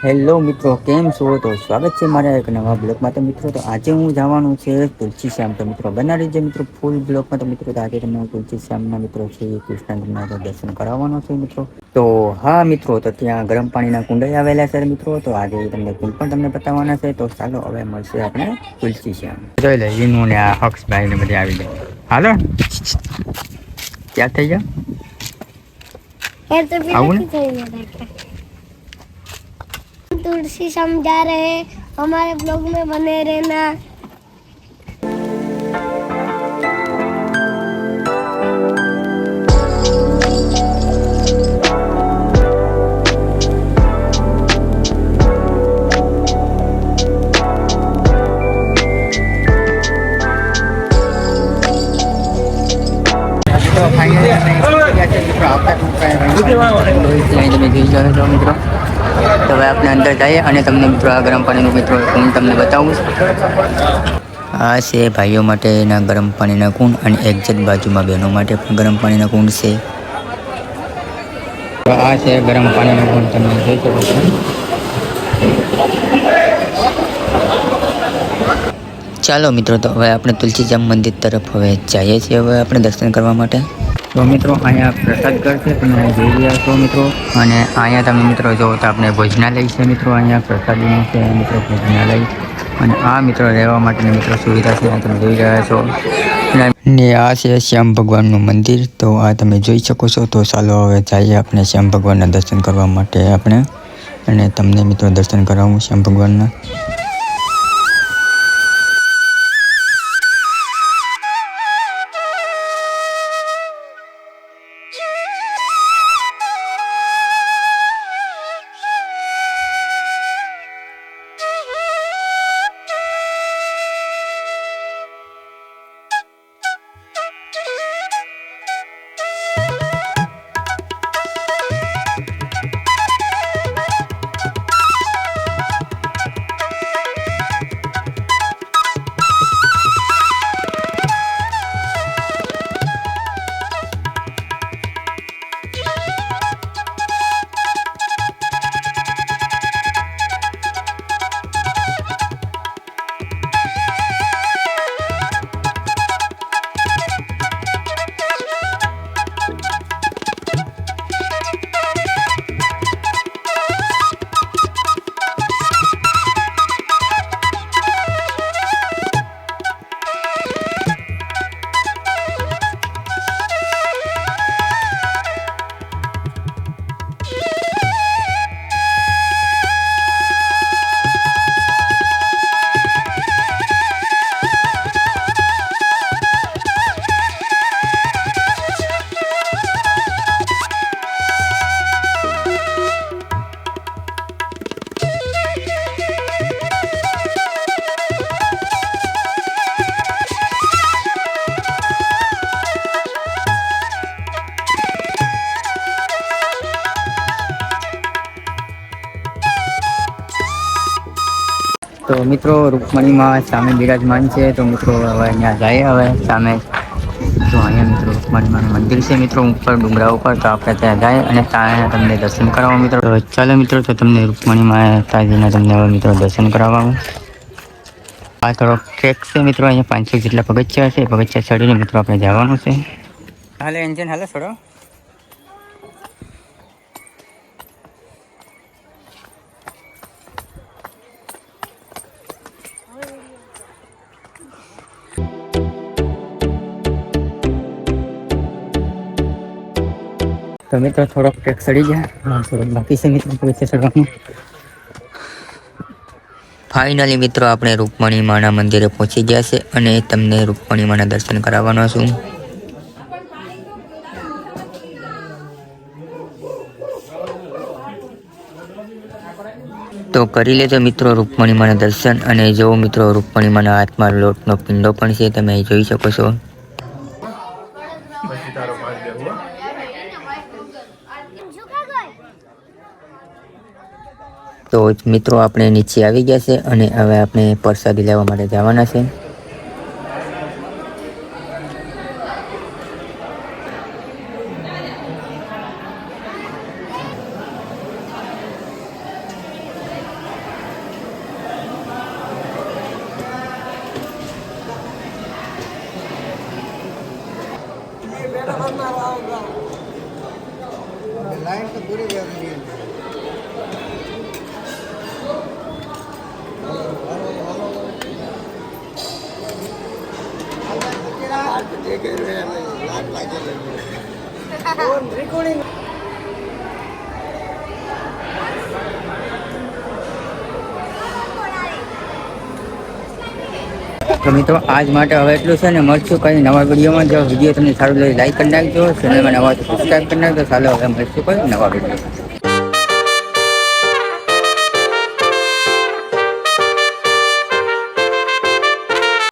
Hello મિત્રો, કેમ છો? તો સ્વાગત છે મારા એક નવા બ્લોગમાં. તો મિત્રો, તો આજે હું જવાનું છે તુલસી શ્યામ. તો મિત્રો બનાવી જે મિત્રો ફૂલ બ્લોગમાં. તો મિત્રો આજે તમને તુલસી શ્યામના મિત્રો છે કૃષ્ણ દર્શન કરાવવાનો છે મિત્રો. તો હા મિત્રો, તો ત્યાં ગરમ પાણીના કુંડઈ આવેલા છે મિત્રો. તો આજે તમને કુંડ પણ તમને બતાવવાના છે. તો ચાલો હવે મળશે આપણે તુલસી શ્યામ. જોઈ લે ઈનું ને આ હક્ષભાઈ ને બધી આવી જાય. હાલો ક્યાં થઈ ગયા? આવું ને तुलसी समझा रहे हैं, हमारे ब्लॉग में बने रहना। તો ફાઇનલી તમે જોઈ શકો છો મિત્રો. તો હવે આપણે અંદર જઈએ અને તમને મિત્રો આ ગરમ પાણીનું મિત્રો હું તમને બતાવું. આ છે ભાઈઓ માટેના ગરમ પાણીના કુંડ અને એક્ઝેક્ટ બાજુમાં બહેનો માટે પણ ગરમ પાણીના કુંડ છે. તો આ છે ગરમ પાણીનો કુંડ, તમે જોઈ શકો છો. ચાલો મિત્રો, તો હવે આપણે તુલસીશ્યામ મંદિર તરફ હવે જઈએ છીએ હવે આપણે દર્શન કરવા માટે. તો મિત્રો અહીંયા પ્રસાદ ઘર છે, તમે જોઈ રહ્યા છો મિત્રો. અને અહીંયા તમે મિત્રો જો તો આપણે ભોજનાલય છે મિત્રો. અહીંયા પ્રસાદીનું છે મિત્રો ભોજનાલય. અને આ મિત્રો રહેવા માટેની મિત્રો સુવિધા છે, તમે જોઈ રહ્યા છો. ને આ છે શ્યામ ભગવાનનું મંદિર. તો આ તમે જોઈ શકો છો. તો ચાલો હવે જઈએ આપણે શ્યામ ભગવાનના દર્શન કરવા માટે આપણે. અને તમને મિત્રો દર્શન કરાવું શ્યામ ભગવાનના. તો મિત્રો રૂકમણીમાં સામે બિરાજમાન છે. તો મિત્રો હવે અહીંયા જાય હવે સામે. તો અહીંયા મિત્રો રૂકમણીમાનું મંદિર છે મિત્રો ઉપર ડુંગરા ઉપર. તો આપણે ત્યાં જાય અને ત્યાં તમને દર્શન કરાવો મિત્રો. તો ચાલો મિત્રો, તો તમને રૂકમણીમાં માતાજીના તમને હવે મિત્રો દર્શન કરાવવાનું. આ થોડો ટ્રેક છે મિત્રો. અહીંયા 500 જેટલા પગથિયા છે. પગથિયા ચડીને મિત્રો આપણે જવાનું છે. હાલે એન્જિન હાલે છોડો. તો મિત્રો થોડોક ટ્રેક ચડી ગયા, થોડોક બાકી છે મિત્રો પગથિયા ચડવાનું. ફાઇનલી મિત્રો આપણે રૂકમણી માના મંદિરે પહોંચી ગયા છે અને તમને રૂકમણી માના દર્શન કરાવવાનો છું. તો કરી લેજો મિત્રો રૂકમણી માના દર્શન. અને જો મિત્રો રૂકમણી માના હાથમાં લોટનો પિંડો પણ છે, તમે જોઈ શકો છો. તો મિત્રો આપણે નીચે આવી ગયા છે અને હવે આપણે પ્રસાદી લેવા માટે જવાના છે. लाइन तो पूरी व्यवस्था है। रिकॉर्डिंग તો મિત્રો આજ માટે હવે એટલું છે ને, મળશું કઈ નવા વિડીયોમાં. જો વિડીયો તમને સારું લાગે લાઈક કરી નાખજો, ચેનલમાં નવા સબસ્ક્રાઈબ કરી નાખજો. ચાલો હવે મળશું કઈ નવા વિડીયો.